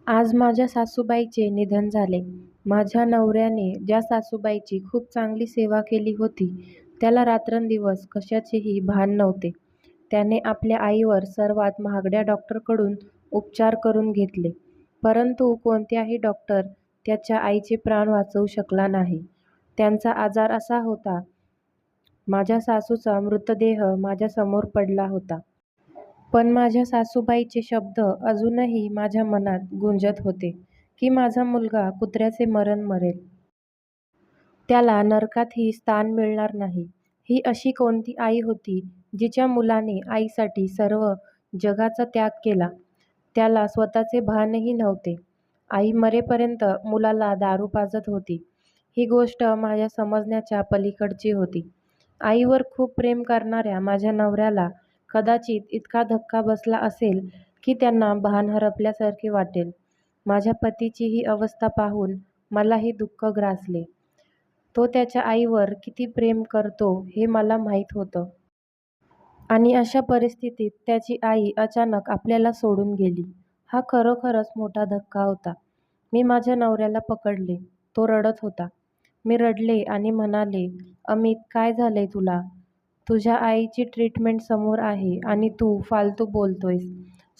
आज माझ्या सासूबाईचे निधन झाले. माझ्या नवऱ्याने ज्या सासूबाईची खूप चांगली सेवा केली होती, त्याला रात्रंदिवस कशाचेही भान नव्हते. त्याने आपल्या आईवर सर्वात महागड्या डॉक्टरकडून उपचार करून घेतले, परंतु कोणताही डॉक्टर त्याच्या आईचे प्राण वाचवू शकला नाही. त्यांचा आजार असा होता, माझ्या सासूचा मृतदेह माझ्यासमोर पडला होता. पण माझ्या सासूबाईचे शब्द अजूनही माझ्या मनात गुंजत होते, की माझा मुलगा कुत्र्याचे मरण मरेल. त्याला नरकातही स्थान मिळणार नाही. ही अशी कोणती आई होती, जिच्या मुलाने आईसाठी सर्व जगाचा त्याग केला? त्याला स्वतःचे भानही नव्हते. आई मरेपर्यंत मुलाला दारू पाजत होती. ही गोष्ट माझ्या समजण्याच्या पलीकडची होती. आईवर खूप प्रेम करणाऱ्या माझ्या नवऱ्याला कदाचित इतका धक्का बसला असेल, की त्यांना भान हरपल्यासारखे वाटेल. माझ्या पतीची ही अवस्था पाहून मलाही दुःख ग्रासले. तो त्याच्या आईवर किती प्रेम करतो हे मला माहीत होतं. आणि अशा परिस्थितीत त्याची आई अचानक आपल्याला सोडून गेली. हा खरोखरच मोठा धक्का होता. मी माझ्या नवऱ्याला पकडले. तो रडत होता. मी रडले आणि म्हणाले, "अमित, काय झालंय तुला? तुझ्या आईची ट्रीटमेंट समोर आहे आणि तू फालतू बोलतोयस.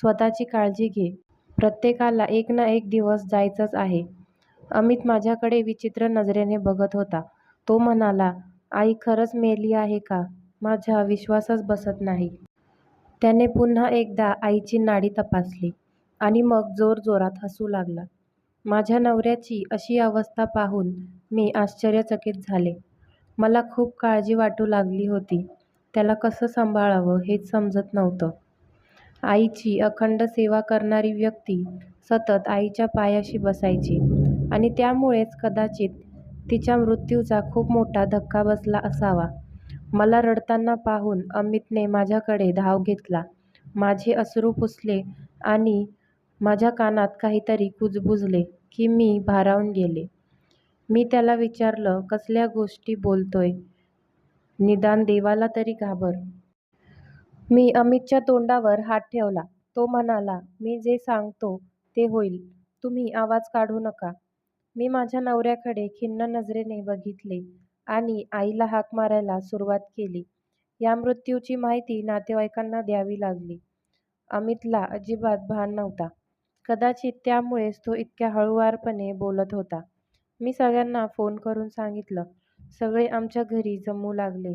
स्वतःची काळजी घे. प्रत्येकाला एक ना एक दिवस जायचंच आहे." अमित माझ्याकडे विचित्र नजरेने बघत होता. तो म्हणाला, "आई खरंच मेली आहे का?" माझा विश्वासच बसत नाही. त्याने पुन्हा एकदा आईची नाडी तपासली आणि मग जोरजोरात हसू लागला. माझ्या नवऱ्याची अशी अवस्था पाहून मी आश्चर्यचकित झाले. मला खूप काळजी वाटू लागली होती. त्याला कसं सांभाळावं हेच समजत नव्हतं. आईची अखंड सेवा करणारी व्यक्ती सतत आईच्या पायाशी बसायची आणि त्यामुळेच कदाचित तिच्या मृत्यूचा खूप मोठा धक्का बसला असावा. मला रडताना पाहून अमितने माझ्याकडे धाव घेतला. माझे अश्रू पुसले आणि माझ्या कानात काहीतरी कुजबुजले, की मी भारावून गेले. मी त्याला विचारलं, "कसल्या गोष्टी बोलतोय? निदान देवाला तरी घाबर." मी अमितच्या तोंडावर हात ठेवला. तो म्हणाला, "मी जे सांगतो ते होईल. तुम्ही आवाज काढू नका." मी माझ्या नवऱ्याकडे खिन्न नजरेने बघितले आणि आईला हाक मारायला सुरुवात केली. या मृत्यूची माहिती नातेवाईकांना द्यावी लागली. अमितला अजिबात भान नव्हता. कदाचित त्यामुळेच तो इतक्या हळुवारपणे बोलत होता. मी सगळ्यांना फोन करून सांगितलं. सगळे आमच्या घरी जमू लागले.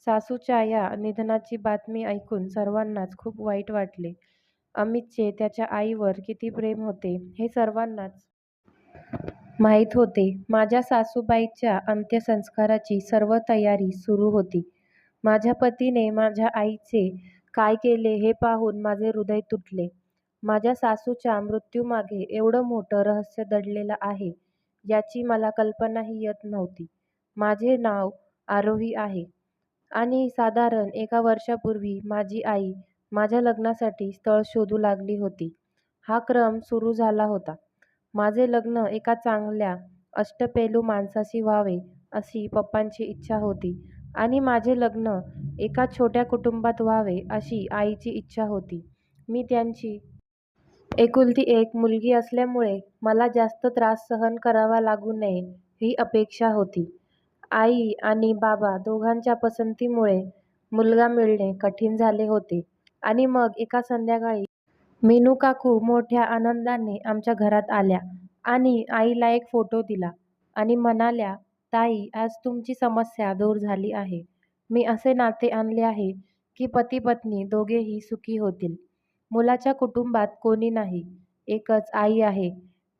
सासूच्या या निधनाची बातमी ऐकून सर्वांनाच खूप वाईट वाटले. अमितचे त्याच्या आईवर किती प्रेम होते हे सर्वांनाच माहीत होते. माझ्या सासूबाईच्या अंत्यसंस्काराची सर्व तयारी सुरू होती. माझ्या पतीने माझ्या आईचे काय केले हे पाहून माझे हृदय तुटले. माझ्या सासूच्या मृत्यूमागे एवढं मोठं रहस्य दडलेलं आहे याची मला कल्पनाही येत नव्हती. माझे नाव आरोही आहे आणि साधारण 1 वर्षापूर्वी माझी आई माझ्या लग्नासाठी स्थळ शोधू लागली होती. हा क्रम सुरू झाला होता. माझे लग्न एका चांगल्या अष्टपैलू माणसाशी व्हावे अशी पप्पांची इच्छा होती आणि माझे लग्न एका छोट्या कुटुंबात व्हावे अशी आईची इच्छा होती. मी त्यांची एकुलती एक मुलगी असल्यामुळे मला जास्त त्रास सहन करावा लागू नये ही अपेक्षा होती. आई आणि बाबा दोघांच्या पसंतीमुळे मुलगा मिळणे कठीण झाले होते आणि मग एका संध्याकाळी मीनू काकू मोठ्या आनंदाने आमच्या घरात आल्या आणि आईला एक फोटो दिला आणि म्हणाल्या, "ताई, आज तुमची समस्या दूर झाली आहे. मी असे नाते आणले आहे की पती-पत्नी दोघेही सुखी होतील. मुलाच्या कुटुंबात कोणी नाही. एकच आई आहे.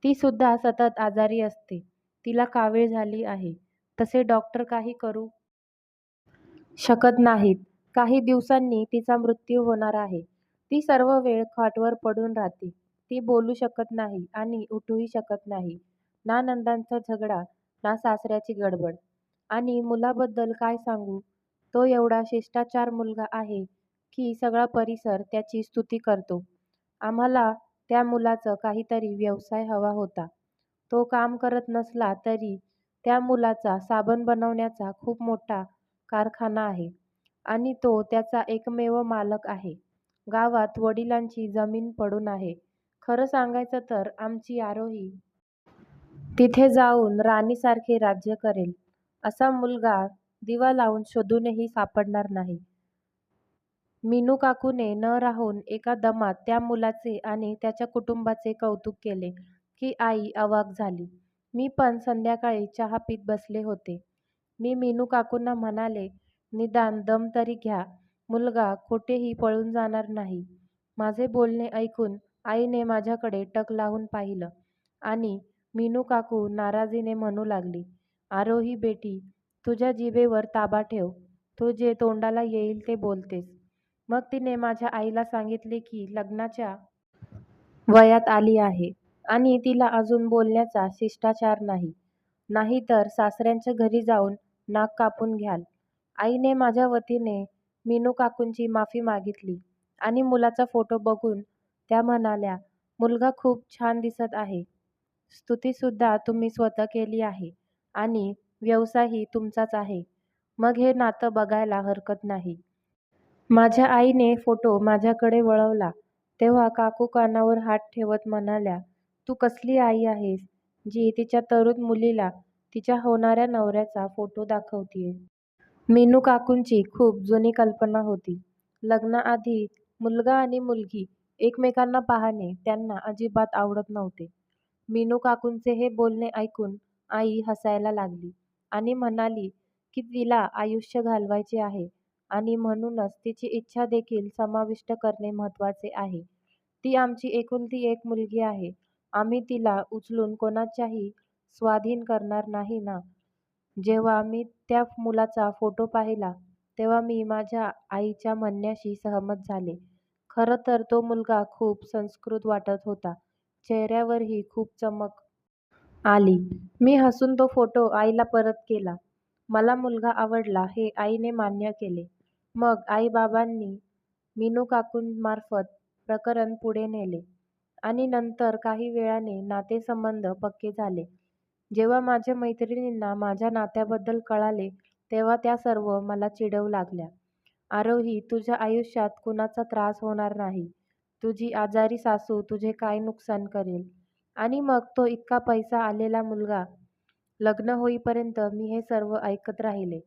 ती सुद्धा सतत आजारी असते. तिला कावीळ झाली आहे. तसे डॉक्टर काही करू शकत नाहीत. काही दिवसांनी तिचा मृत्यू होणार आहे. ती सर्व वेळ खाटवर पडून राहते. ती बोलू शकत नाही आणि उठूही शकत नाही. ना नंदांचा झगडा, ना सासऱ्याची गडबड. आणि मुलाबद्दल काय सांगू? तो एवढा शिष्टाचार मुलगा आहे की सगळा परिसर त्याची स्तुती करतो. आम्हाला त्या मुलाचा काहीतरी व्यवसाय हवा होता. तो काम करत नसला तरी त्या मुलाचा साबण बनवण्याचा खूप मोठा कारखाना आहे आणि तो त्याचा एकमेव मालक आहे. गावात वडिलांची जमीन पडून आहे. खरं सांगायचं तर आमची आरोही तिथे जाऊन राणीसारखे राज्य करेल. असा मुलगा दिवा लावून शोधूनही सापडणार नाही. मीनू काकूने न राहून एका दमात त्या मुलाचे आणि त्याच्या कुटुंबाचे कौतुक केले की आई अवाक झाली. मी पण संध्याकाळी चहा पीत बसले होते. मी मीनू काकूंना म्हणाले, निदान दम तरी घ्या, मुलगा कुठेही पळून जाणार नाही. माझे बोलणे ऐकून आईने माझ्याकडे टक लावून पाहिलं आणि मीनू काकू नाराजीने म्हणू लागली, आरोही बेटी, तुझ्या जिभेवर ताबा ठेव. तू जे तोंडाला येईल ते बोलतेस. मग तिने माझ्या आईला सांगितले की लग्नाच्या वयात आली आहे आणि तिला अजून बोलण्याचा शिष्टाचार नाही. नाहीतर सासऱ्यांच्या घरी जाऊन नाक कापून घ्याल. आईने माझ्या वतीने मीनू काकूंची माफी मागितली आणि मुलाचा फोटो बघून त्या म्हणाल्या, मुलगा खूप छान दिसत आहे. स्तुतीसुद्धा तुम्ही स्वतः केली आहे आणि व्यवसायही तुमचाच आहे. मग हे नातं बघायला हरकत नाही. माझ्या आईने फोटो माझ्याकडे वळवला तेव्हा काकू कानावर हात ठेवत म्हणाल्या, तू कसली आई आहेस, जी तिच्या तरुण मुलीला तिच्या होणाऱ्या नवऱ्याचा फोटो दाखवतीये. मीनू काकूंची खूप जुनी कल्पना होती. लग्नाआधी मुलगा आणि मुलगी एकमेकांना पाहणे त्यांना अजिबात आवडत नव्हते. मीनू काकूंचे हे बोलणे ऐकून आई हसायला लागली आणि म्हणाली की तिला आयुष्य घालवायचे आहे आणि म्हणूनच तिची इच्छा देखील समाविष्ट करणे महत्त्वाचे आहे. ती आमची एकुलती एक मुलगी आहे. आम्ही तिला उचलून कोणाच्याही स्वाधीन करणार नाही ना. जेव्हा मी त्या मुलाचा फोटो पाहिला तेव्हा मी माझ्या आईच्या म्हणण्याशी सहमत झाले. खरं तर तो मुलगा खूप संस्कृत वाटत होता. चेहऱ्यावरही खूप चमक आली. मी हसून तो फोटो आईला परत केला. मला मुलगा आवडला हे आईने मान्य केले. मग आई-बाबांनी मीनू काकूंमार्फत प्रकरण पुढे नेले आणि नंतर काही वेळाने नातेसंबंध पक्के झाले. जेव्हा माझ्या मैत्रिणींना माझ्या नात्याबद्दल कळाले तेव्हा त्या सर्व मला चिडवू लागल्या. आरोही, तुझ्या आयुष्यात कुणाचा त्रास होणार नाही. तुझी आजारी सासू तुझे काय नुकसान करेल. आणि मग तो इतका पैसा आलेला मुलगा. लग्न होईपर्यंत मी हे सर्व ऐकत राहिले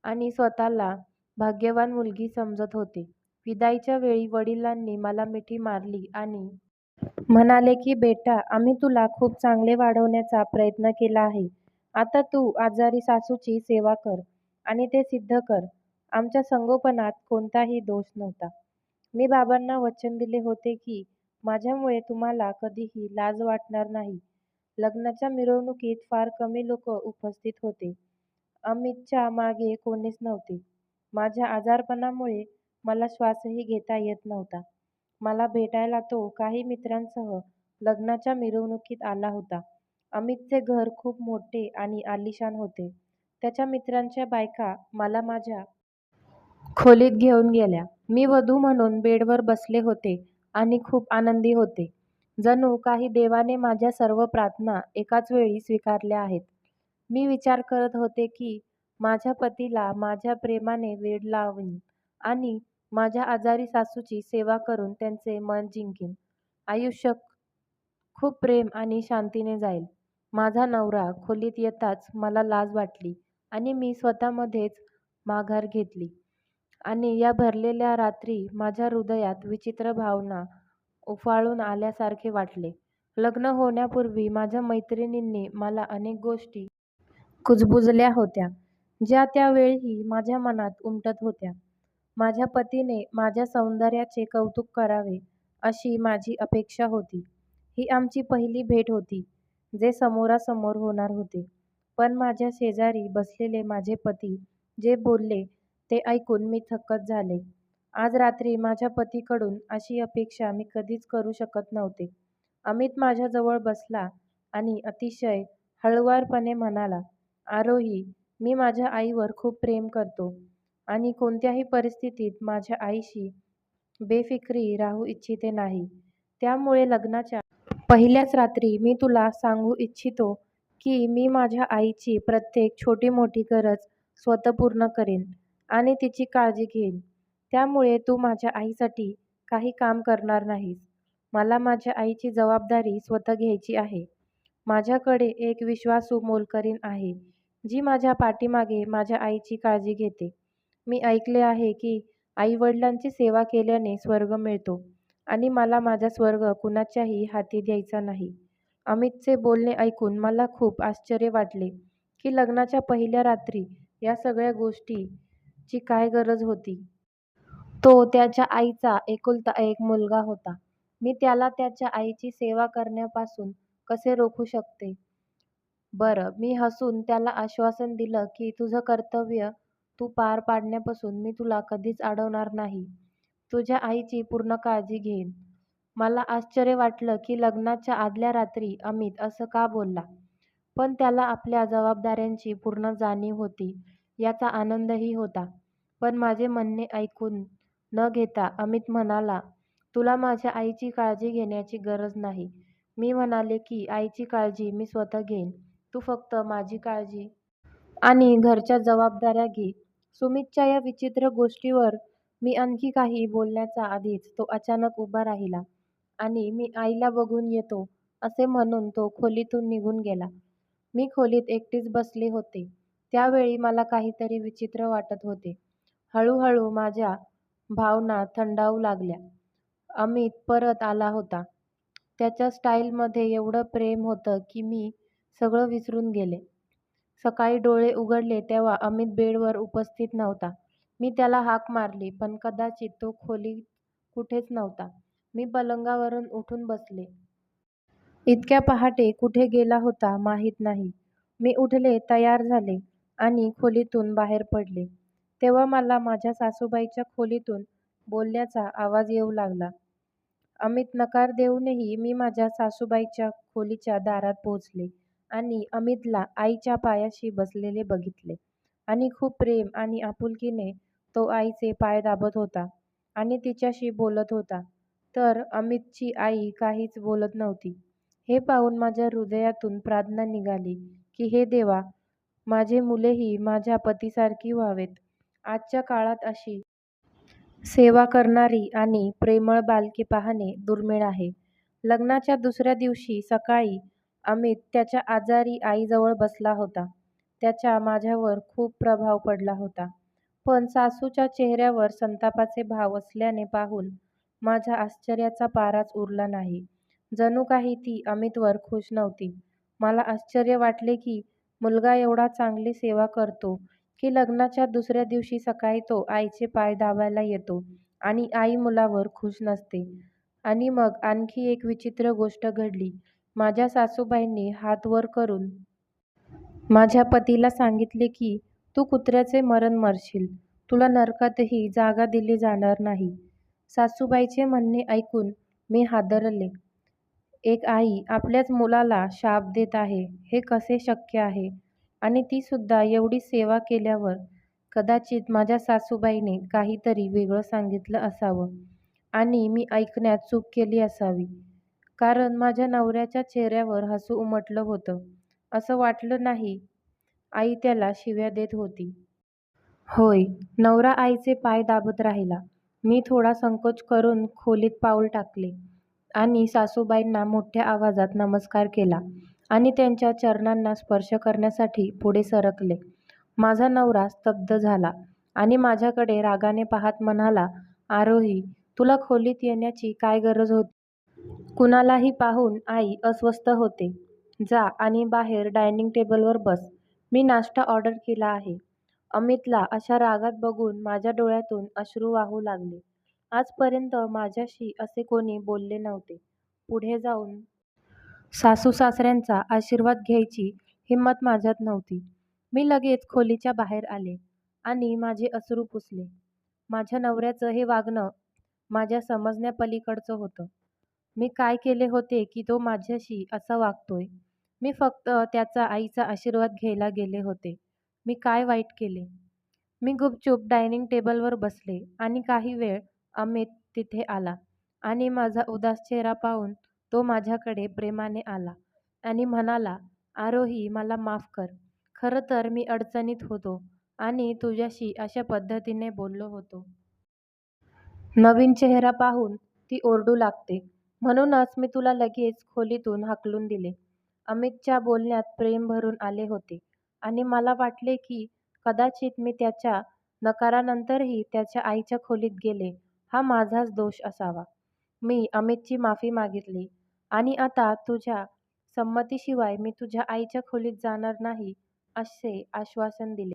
आणि स्वतःला भाग्यवान मुलगी समजत होते. विदाईच्या वेळी वडिलांनी मला मिठी मारली आणि म्हणाले की बेटा, आम्ही तुला खूप चांगले वाढवण्याचा प्रयत्न केला आहे. आता तू आजारी सासूची सेवा कर आणि ते सिद्ध कर. आमच्या संगोपनात कोणताही दोष नव्हता. मी बाबांना वचन दिले होते की माझ्यामुळे तुम्हाला कधीही लाज वाटणार नाही. लग्नाच्या मिरवणुकीत फार कमी लोक उपस्थित होते. अमितच्या मागे कोणीच नव्हते. माझ्या आजारपणामुळे मला श्वासही घेता येत नव्हता. मला भेटायला तो काही मित्रांसह लग्नाच्या मिरवणुकीत आला होता. अमितचे घर खूप मोठे आणि आलिशान होते. त्याच्या मित्रांच्या बायका मला माझ्या खोलीत घेऊन गेल्या. मी वधू म्हणून बेडवर बसले होते आणि खूप आनंदी होते. जणू काही देवाने माझ्या सर्व प्रार्थना एकाच वेळी स्वीकारल्या आहेत. मी विचार करत होते की माझ्या पतीला माझ्या प्रेमाने वेड लावीन आणि माझ्या आजारी सासूची सेवा करून त्यांचे मन जिंकीन. आयुष्य खूप प्रेम आणि शांतीने जाईल. माझा नवरा खोलीत येताच मला लाज वाटली आणि मी स्वतःमध्येच माघार घेतली आणि या भरलेल्या रात्री माझ्या हृदयात विचित्र भावना उफाळून आल्यासारखे वाटले. लग्न होण्यापूर्वी माझ्या मैत्रिणींनी मला अनेक गोष्टी कुजबुजल्या होत्या, ज्या त्या वेळी माझ्या मनात उमटत होत्या. माझ्या पतीने माझ्या सौंदर्याचे कौतुक करावे अशी माझी अपेक्षा होती. ही आमची पहिली भेट होती, जे समोरासमोर होणार होते. पण माझ्या शेजारी बसलेले माझे पती जे बोलले ते ऐकून मी थक्कच झाले. आज रात्री माझ्या पतीकडून अशी अपेक्षा मी कधीच करू शकत नव्हते. अमित माझ्याजवळ बसला आणि अतिशय हळुवारपणे म्हणाला, आरोही, मी माझ्या आईवर खूप प्रेम करतो आणि कोणत्याही परिस्थितीत माझ्या आईशी बेफिक्री राहू इच्छिते नाही. त्यामुळे लग्नाच्या पहिल्याच रात्री मी तुला सांगू इच्छितो की मी माझ्या आईची प्रत्येक छोटी-मोठी गरज स्वतः पूर्ण करेन आणि तिची काळजी घेईन. त्यामुळे तू माझ्या आईसाठी काही काम करणार नाहीस. मला माझ्या आईची जबाबदारी स्वतः घ्यायची आहे. माझ्याकडे एक विश्वासू मोलकरीण आहे, जी माझ्या पाठीमागे माझ्या आईची काळजी घेते. मी ऐकले आहे की आई-वडिलांची सेवा केल्याने स्वर्ग मिळतो आणि मला माझा स्वर्ग कुणाच्याही हाती द्यायचा नाही. अमितचे बोलणे ऐकून मला खूप आश्चर्य वाटले, की लग्नाच्या पहिल्या रात्री या सगळ्या गोष्टीची काय गरज होती. तो त्याच्या आईचा एकुलता एक मुलगा होता. मी त्याला त्याच्या आईची सेवा करण्यापासून कसे रोखू शकते? बरं, मी हसून त्याला आश्वासन दिलं की तुझं कर्तव्य तू पार पाडण्यापासून मी तुला कधीच अडवणार नाही. तुझ्या आईची पूर्ण काळजी घेईन. मला आश्चर्य वाटलं की लग्नाच्या आदल्या रात्री अमित असं का बोलला? पण त्याला आपल्या जबाबदाऱ्यांची पूर्ण जाणीव होती, याचा आनंदही होता. पण माझे म्हणणे ऐकून न घेता अमित म्हणाला, तुला माझ्या आईची काळजी घेण्याची गरज नाही. मी म्हणाले की आईची काळजी मी स्वतः घेईन. तू फक्त माझी काळजी आणि घरच्या जबाबदाऱ्या घे. सुमितच्या या विचित्र गोष्टीवर मी आणखी काही बोलण्याच्या आधीच तो अचानक उभा राहिला आणि मी आईला बघून येतो असे म्हणून तो खोलीतून निघून गेला. मी खोलीत एकटीच बसले होते. त्यावेळी मला काहीतरी विचित्र वाटत होते. हळूहळू माझ्या भावना थंडावू लागल्या. अमित परत आला होता. त्याच्या स्टाईलमध्ये एवढं प्रेम होतं की मी सगळं विसरून गेले. सकाळी डोळे उघडले तेव्हा अमित बेडवर उपस्थित नव्हता. मी त्याला हाक मारली, पण कदाचित तो खोलीत कुठेच नव्हता. मी पलंगावरून उठून बसले. इतक्या पहाटे कुठे गेला होता माहीत नाही. मी उठले, तयार झाले आणि खोलीतून बाहेर पडले. तेव्हा मला माझ्या सासूबाईच्या खोलीतून बोलण्याचा आवाज येऊ लागला. अमित नकार देऊनही मी माझ्या सासूबाईच्या खोलीच्या दारात पोहोचले आणि अमितला आईच्या पायाशी बसलेले बघितले आणि खूप प्रेम आणि आपुलकीने तो आईचे पाय दाबत होता आणि तिच्याशी बोलत होता. तर अमितची आई काहीच बोलत नव्हती. हे पाहून माझ्या हृदयातून प्रार्थना निघाली की हे देवा, माझे मुलेही माझ्या पतीसारखी व्हावेत. आजच्या काळात अशी सेवा करणारी आणि प्रेमळ बालके पाहणे दुर्मिळ आहे. लग्नाच्या दुसऱ्या दिवशी सकाळी अमित त्याच्या आजारी आईजवळ बसला होता. त्याचा माझ्यावर खूप प्रभाव पडला होता. पण सासूच्या चेहऱ्यावर संतापाचे भाव असल्याने पाहून माझ्या आश्चर्याचा पाराच उरला नाही. जणू काही ती अमितवर खुश नव्हती. मला आश्चर्य वाटले की मुलगा एवढा चांगली सेवा करतो की लग्नाच्या दुसऱ्या दिवशी सकाळी तो आईचे पाय दाबायला येतो आणि आई मुलावर खुश नसते. आणि मग आणखी एक विचित्र गोष्ट घडली. माझ्या सासूबाईंनी हात वर करून माझ्या पतीला सांगितले की तू कुत्र्याचे मरण मरशील. तुला नरकातही जागा दिली जाणार नाही. सासूबाईचे म्हणणे ऐकून मी हादरले. एक आई आपल्याच मुलाला शाप देत आहे, हे कसे शक्य आहे? आणि ती सुद्धा एवढी सेवा केल्यावर. कदाचित माझ्या सासूबाईने काहीतरी वेगळं सांगितलं असावं आणि मी ऐकण्यात चूक केली असावी. कारण माझ्या नवऱ्याच्या चेहऱ्यावर हसू उमटलं होतं. असं वाटलं नाही आई त्याला शिव्या देत होती. होय, नवरा आईचे पाय दाबत राहिला. मी थोडा संकोच करून खोलीत पाऊल टाकले आणि सासूबाईंना मोठ्या आवाजात नमस्कार केला आणि त्यांच्या चरणांना स्पर्श करण्यासाठी पुढे सरकले. माझा नवरा स्तब्ध झाला आणि माझ्याकडे रागाने पाहत म्हणाला, आरोही, तुला खोलीत येण्याची काय गरज होती? कुणालाही पाहून आई अस्वस्थ होते. जा आणि बाहेर डायनिंग टेबलवर बस. मी नाश्ता ऑर्डर केला आहे. अमितला अशा रागात बघून माझ्या डोळ्यातून अश्रू वाहू लागले. आजपर्यंत माझ्याशी असे कोणी बोलले नव्हते. पुढे जाऊन सासू-सासऱ्यांचा आशीर्वाद घ्यायची हिंमत माझ्यात नव्हती. मी लगेच खोलीच्या बाहेर आले आणि माझे अश्रू पुसले. माझ्या नवऱ्याचं हे वागणं माझ्या समजण्यापलीकडचं होतं. मी काय केले होते की तो माझ्याशी असा वागतोय? मी फक्त त्याचा आईचा आशीर्वाद घ्यायला गेले होते. मी काय वाईट केले? मी गुपचूप डायनिंग टेबलवर बसले आणि काही वेळ अमित तिथे आला आणि माझा उदास चेहरा पाहून तो माझ्याकडे प्रेमाने आला आणि म्हणाला, आरोही, मला माफ कर. खरं तर मी अडचणीत होतो आणि तुझ्याशी अशा पद्धतीने बोललो होतो. नवीन चेहरा पाहून ती ओरडू लागते. म्हणूनच मी तुला लगेच खोलीतून हाकलून दिले. अमितच्या बोलण्यात प्रेम भरून आले होते आणि मला वाटले की कदाचित मी त्याच्या नकारानंतरही त्याच्या आईच्या खोलीत गेले, हा माझाच दोष असावा. मी अमितची माफी मागितली आणि आता तुझ्या संमतीशिवाय मी तुझ्या आईच्या खोलीत जाणार नाही, असे आश्वासन दिले.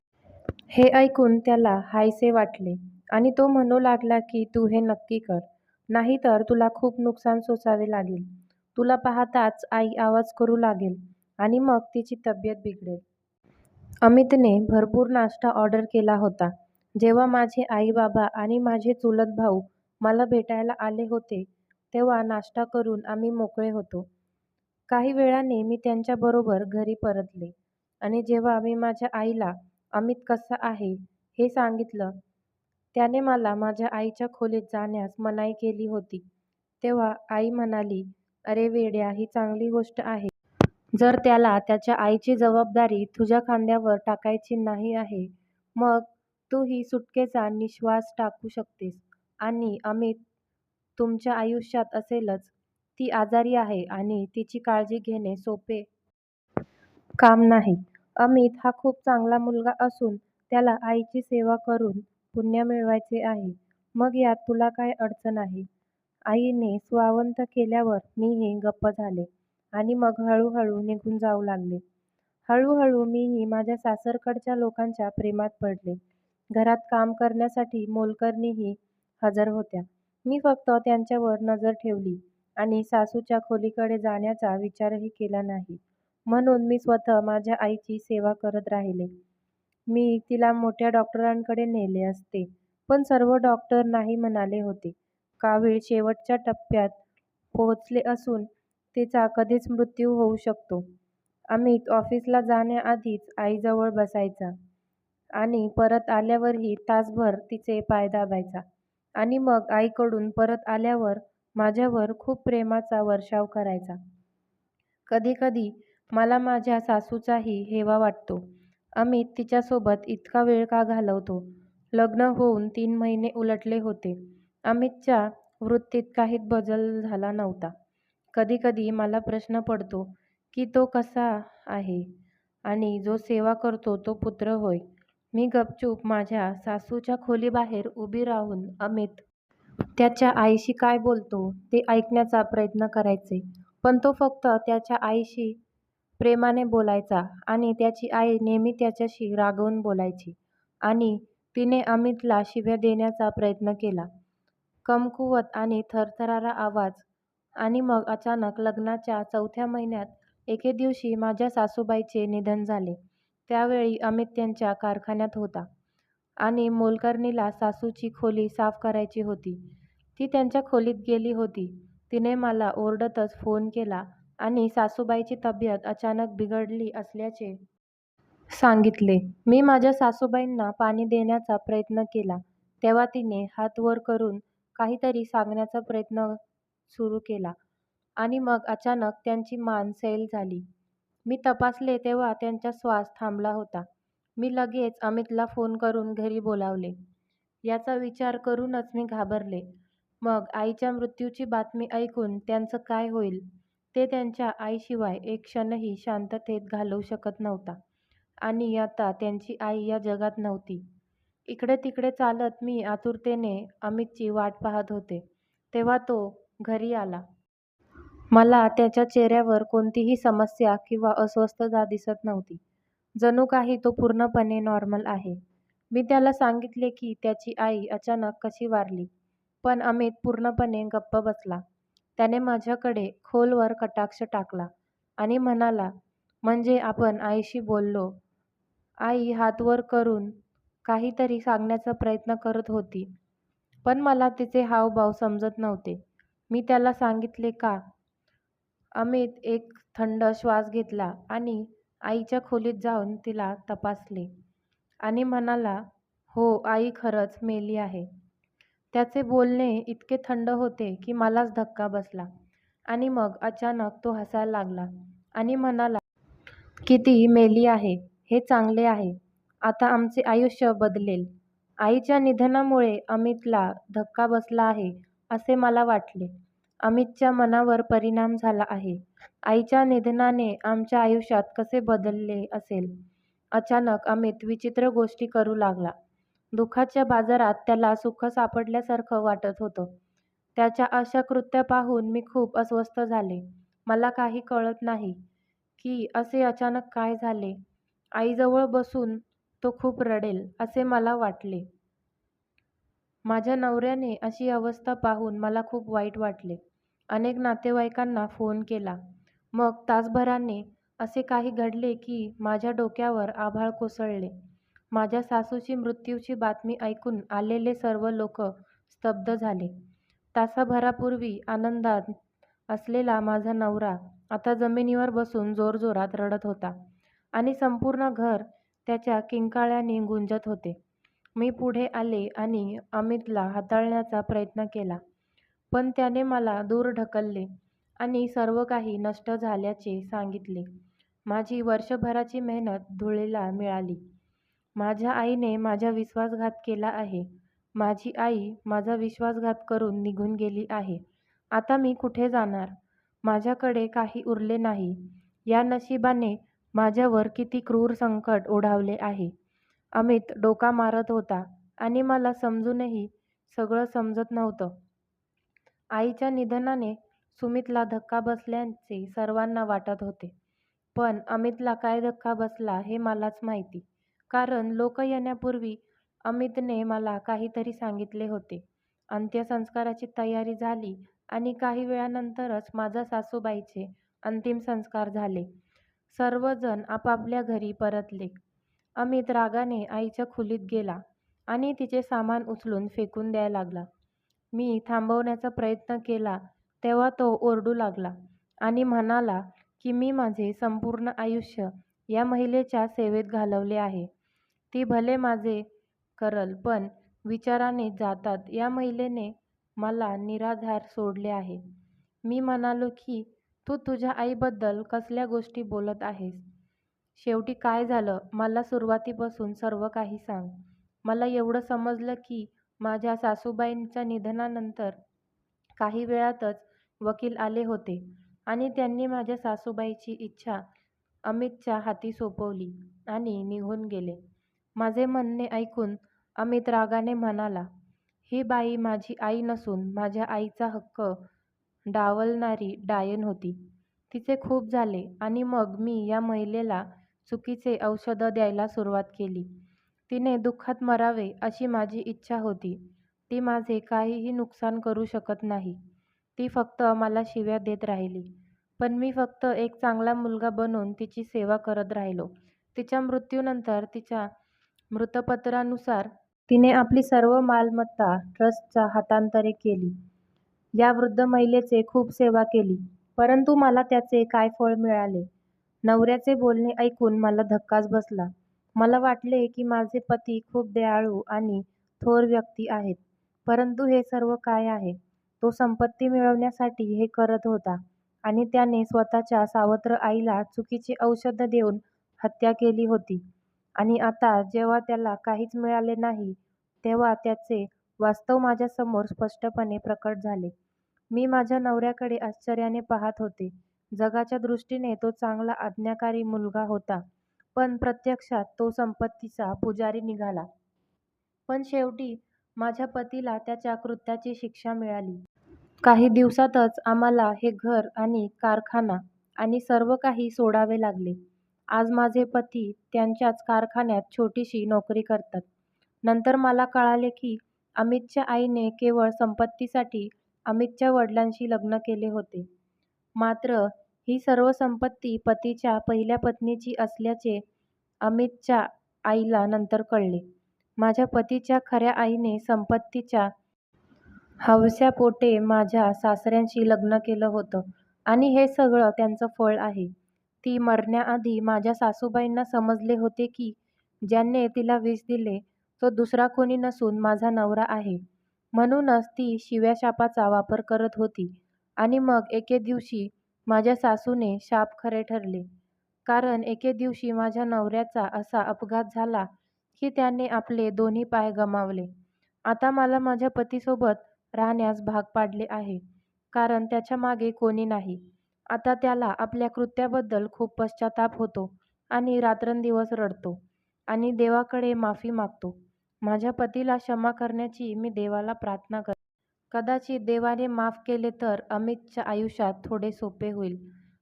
हे ऐकून त्याला हायसे वाटले आणि तो म्हणू लागला की तू हे नक्की कर, नाहीतर तुला खूप नुकसान सोसावे लागेल. तुला पाहताच आई आवाज करू लागेल आणि मग तिची तब्येत बिघडेल. अमितने भरपूर नाश्ता ऑर्डर केला होता. जेव्हा माझे आई-बाबा आणि माझे चुलत भाऊ मला भेटायला आले होते, तेव्हा नाश्ता करून आम्ही मोकळे होतो. काही वेळाने मी त्यांच्याबरोबर घरी परतले आणि जेव्हा मी माझ्या आईला अमित कसा आहे हे सांगितलं, त्याने मला माझ्या आईच्या खोलीत जाण्यास मनाई केली होती. तेव्हा आई म्हणाली, "अरे वेड्या, ही चांगली गोष्ट आहे. जर त्याला त्याच्या आईची जबाबदारी तुझ्या खांद्यावर टाकायची नाही आहे, मग तू ही सुटकेचा निःश्वास टाकू शकतेस आणि अमित तुमच्या आयुष्यात असेलच. ती आजारी आहे आणि तिची काळजी घेणे सोपे काम नाही. अमित हा खूप चांगला मुलगा असून त्याला आईची सेवा करून पुण्य मिळवायचे आहे. मग यात तुला काय अडचण आहे?" आईने स्वावंत केल्यावर मीही गप्प झाले आणि मग हळूहळू निघून जाऊ लागले. हळूहळू मीही माझ्या सासरकडच्या लोकांच्या प्रेमात पडले. घरात काम करण्यासाठी मोलकरणीही हजर होत्या. मी फक्त त्यांच्यावर नजर ठेवली आणि सासूच्या खोलीकडे जाण्याचा विचारही केला नाही. म्हणून मी स्वतः माझ्या आईची सेवा करत राहिले. मी तिला मोठ्या डॉक्टरांकडे नेले असते, पण सर्व डॉक्टर नाही म्हणाले होते. कावीळ शेवटच्या टप्प्यात पोहोचले असून तिचा कधीच मृत्यू होऊ शकतो. अमित ऑफिसला जाण्याआधीच आईजवळ बसायचा आणि परत आल्यावरही तासभर तिचे पाय दाबायचा आणि मग आईकडून परत आल्यावर माझ्यावर खूप प्रेमाचा वर्षाव करायचा. कधी-कधी मला माझ्या सासूचाही हेवा वाटतो. अमित तिच्यासोबत इतका वेळ का घालवतो? लग्न होऊन 3 महिने उलटले होते. अमितच्या वृत्तीत काहीच बदल झाला नव्हता. कधी-कधी मला प्रश्न पडतो की तो कसा आहे आणि जो सेवा करतो तो पुत्र होय. मी गपचूप माझ्या सासूच्या खोलीबाहेर उभी राहून अमित त्याच्या आईशी काय बोलतो ते ऐकण्याचा प्रयत्न करायचे. पण तो फक्त त्याच्या आईशी प्रेमाने बोलायचा आणि त्याची आई नेहमी त्याच्याशी रागावून बोलायची आणि तिने अमितला शिव्या देण्याचा प्रयत्न केला. कमकुवत आणि थरथरारा आवाज. आणि मग अचानक लग्नाच्या 4थ्या महिन्यात एके दिवशी माझ्या सासूबाईचे निधन झाले. त्यावेळी अमित त्यांच्या कारखान्यात होता आणि मोलकरणीला सासूची खोली साफ करायची होती. ती त्यांच्या खोलीत गेली होती. तिने मला ओरडतच फोन केला आणि सासूबाईची तब्येत अचानक बिघडली असल्याचे सांगितले. मी माझ्या सासूबाईंना पाणी देण्याचा प्रयत्न केला, तेव्हा तिने हात वर करून काहीतरी सांगण्याचा प्रयत्न सुरू केला आणि मग अचानक त्यांची मान सैल झाली. मी तपासले तेव्हा त्यांचा श्वास थांबला होता. मी लगेच अमितला फोन करून घरी बोलावले. याचा विचार करूनच मी घाबरले. मग आईच्या मृत्यूची बातमी ऐकून त्यांचं काय होईल? ते त्यांच्या आईशिवाय एक क्षणही शांततेत घालवू शकत नव्हता आणि आता त्यांची आई या जगात नव्हती. इकडे-तिकडे चालत मी आतुरतेने अमितची वाट पाहत होते. तेव्हा तो घरी आला. मला त्याच्या चेहऱ्यावर कोणतीही समस्या किंवा अस्वस्थता दिसत नव्हती. जणू काही तो पूर्णपणे नॉर्मल आहे. मी त्याला सांगितले की त्याची आई अचानक कशी वारली. पण अमित पूर्णपणे गप्प बसला. त्याने माझ्याकडे खोलवर कटाक्ष टाकला आणि म्हणाला, "म्हणजे आपण आईशी बोललो?" आई हात वर करून काहीतरी सांगण्याचा प्रयत्न करत होती, पण मला तिचे हावभाव समजत नव्हते. मी त्याला सांगितले, "का?" अमित एक थंड श्वास घेतला आणि आईच्या खोलीत जाऊन तिला तपासले आणि म्हणाला, "हो, आई खरंच मेली आहे." त्याचे बोलणे इतके थंड होते की मलाच धक्का बसला आणि मग अचानक तो हसायला लागला आणि म्हणाला की ती मेली आहे, हे चांगले आहे. आता आमचे आयुष्य बदलेल. आईच्या निधनामुळे अमितला धक्का बसला आहे, असे मला वाटले. अमितच्या मनावर परिणाम झाला आहे. आईच्या निधनाने आमच्या आयुष्यात कसे बदलले असेल. अचानक अमित विचित्र गोष्टी करू लागला. दुःखाच्या बाजारात त्याला सुख सापडल्यासारखं वाटत होतं. त्याच्या अशा कृत्या पाहून मी खूप अस्वस्थ झाले. मला काही कळत नाही की असे अचानक काय झाले. आईजवळ बसून तो खूप रडेल असे मला वाटले. माझ्या नवऱ्याने अशी अवस्था पाहून मला खूप वाईट वाटले. अनेक नातेवाईकांना फोन केला. मग तासभराने असे काही घडले की माझ्या डोक्यावर आभाळ कोसळले. माझ्या सासूची मृत्यूची बातमी ऐकून आलेले सर्व लोक स्तब्ध झाले. तासाभरापूर्वी आनंदात असलेला माझा नवरा आता जमिनीवर बसून जोरजोरात रडत होता आणि संपूर्ण घर त्याच्या किंकाळ्याने गुंजत होते. मी पुढे आले आणि अमितला हाताळण्याचा प्रयत्न केला, पण त्याने मला दूर ढकलले आणि सर्व काही नष्ट झाल्याचे सांगितले. माझी वर्षभराची मेहनत धुळीला मिळाली. माझ्या आईने माझा विश्वासघात केला आहे. माझी आई माझा विश्वासघात करून निघून गेली आहे. आता मी कुठे जाणार? माझ्याकडे काही उरले नाही. या नशिबाने माझ्यावर किती क्रूर संकट ओढावले आहे. अमित डोका मारत होता आणि मला समजूनही सगळं समजत नव्हतं. आईच्या निधनाने सुमितला धक्का बसल्याचे सर्वांना वाटत होते. पण अमितला काय धक्का बसला हे मलाच माहिती. कारण लोक येण्यापूर्वी अमितने मला काहीतरी सांगितले होते. अंत्यसंस्काराची तयारी झाली आणि काही वेळानंतरच माझ्या सासूबाईचे अंतिम संस्कार झाले. सर्वजण आपापल्या घरी परतले. अमित रागाने आईच्या खोलीत गेला आणि तिचे सामान उचलून फेकून द्यायला लागला. मी थांबवण्याचा प्रयत्न केला तेव्हा तो ओरडू लागला आणि म्हणाला की मी माझे संपूर्ण आयुष्य या महिलेच्या सेवेत घालवले आहे. ती भले माझे करल, पण विचाराने जातात या महिलेने मला निराधार सोडले आहे. मी म्हणालो की तू तुझ्या आईबद्दल कसल्या गोष्टी बोलत आहेस? शेवटी काय झालं मला सुरुवातीपासून सर्व काही सांग. मला एवढं समजलं की माझ्या सासूबाईंच्या निधनानंतर काही वेळातच वकील आले होते आणि त्यांनी माझ्या सासूबाईची इच्छा अमितच्या हाती सोपवली आणि निघून गेले. माझे म्हणणे ऐकून अमित रागाने म्हणाला, ही बाई माझी आई नसून माझ्या आईचा हक्क डावलणारी डायन होती. तिचे खूप झाले आणि मग मी या महिलेला चुकीचे औषधं द्यायला सुरुवात केली. तिने दुःखात मरावे अशी माझी इच्छा होती. ती माझे काहीही नुकसान करू शकत नाही. ती फक्त मला शिव्या देत राहिली. पण मी फक्त एक चांगला मुलगा बनून तिची सेवा करत राहिलो. तिच्या मृत्यूनंतर तिच्या मृतपत्रानुसार तिने आपली सर्व मालमत्ता ट्रस्टच्या हस्तांतरित केली. या वृद्ध महिलेचे खूप सेवा केली, परंतु मला त्याचे काय फळ मिळाले? नवऱ्याचे बोलणे ऐकून मला धक्काच बसला. मला वाटले की माझे पती खूप दयाळू आणि थोर व्यक्ती आहेत, परंतु हे सर्व काय आहे? तो संपत्ती मिळवण्यासाठी हे करत होता आणि त्याने स्वतःच्या सावत्र आईला चुकीची औषधं देऊन हत्या केली होती. आणि आता जेव्हा त्याला काहीच मिळाले नाही, तेव्हा त्याचे वास्तव माझ्यासमोर स्पष्टपणे प्रकट झाले. मी माझ्या नवऱ्याकडे आश्चर्याने पाहत होते. जगाच्या दृष्टीने तो चांगला आज्ञाकारी मुलगा होता, पण प्रत्यक्षात तो संपत्तीचा पुजारी निघाला. पण शेवटी माझ्या पतीला त्याच्या कृत्याची शिक्षा मिळाली. काही दिवसातच आम्हाला हे घर आणि कारखाना आणि सर्व काही सोडावे लागले. आज माझे पती त्यांच्याच कारखान्यात छोटीशी नोकरी करतात. नंतर मला कळाले की अमितच्या आईने केवळ संपत्तीसाठी अमितच्या वडिलांशी लग्न केले होते. मात्र ही सर्व संपत्ती पतीच्या पहिल्या पत्नीची असल्याचे अमितच्या आईला नंतर कळले. माझ्या पतीच्या खऱ्या आईने संपत्तीच्या हवसापोटी माझ्या सासऱ्यांशी लग्न केलं होतं आणि हे सगळं त्यांचं फळ आहे. ती मरण्याआधी माझ्या सासूबाईंना समजले होते की ज्याने तिला विष दिले तो दुसरा कोणी नसून माझा नवरा आहे. म्हणूनच ती शिव्याशापाचा वापर करत होती. आणि मग एके दिवशी माझ्या सासूने शाप खरे ठरले. कारण एके दिवशी माझ्या नवऱ्याचा असा अपघात झाला की त्याने आपले दोन्ही पाय गमावले. आता मला माझ्या पतीसोबत राहण्यास भाग पाडले आहे. कारण त्याच्या मागे कोणी नाही. आता त्याला आपल्या कृत्याबद्दल खूप पश्चाताप होतो आणि रात्रंदिवस रडतो आणि देवाकडे माफी मागतो. माझ्या पतीला क्षमा करण्याची मी देवाला प्रार्थना करते. कदाचित देवाने माफ केले तर अमितच्या आयुष्यात थोडे सोपे होईल,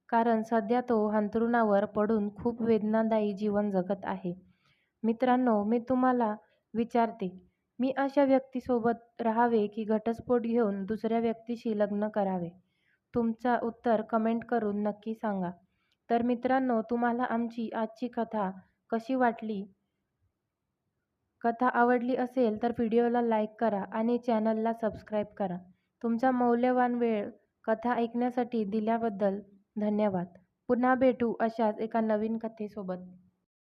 कारण सध्या तो अंथरुणावर पडून खूप वेदनादायी जीवन जगत आहे. मित्रांनो, मी तुम्हाला विचारते, मी अशा व्यक्तीसोबत राहावे की घटस्फोट घेऊन दुसऱ्या व्यक्तीशी लग्न करावे? तुमचं उत्तर कमेंट करून नक्की सांगा. तर मित्रांनो, तुम्हाला आमची आजची कथा कशी वाटली? कथा आवडली असेल तर व्हिडिओला लाईक करा आणि चॅनलला सबस्क्राईब करा. तुमचा मौल्यवान वेळ कथा ऐकण्यासाठी दिल्याबद्दल धन्यवाद. पुन्हा भेटू अशाच एका नवीन कथेसोबत.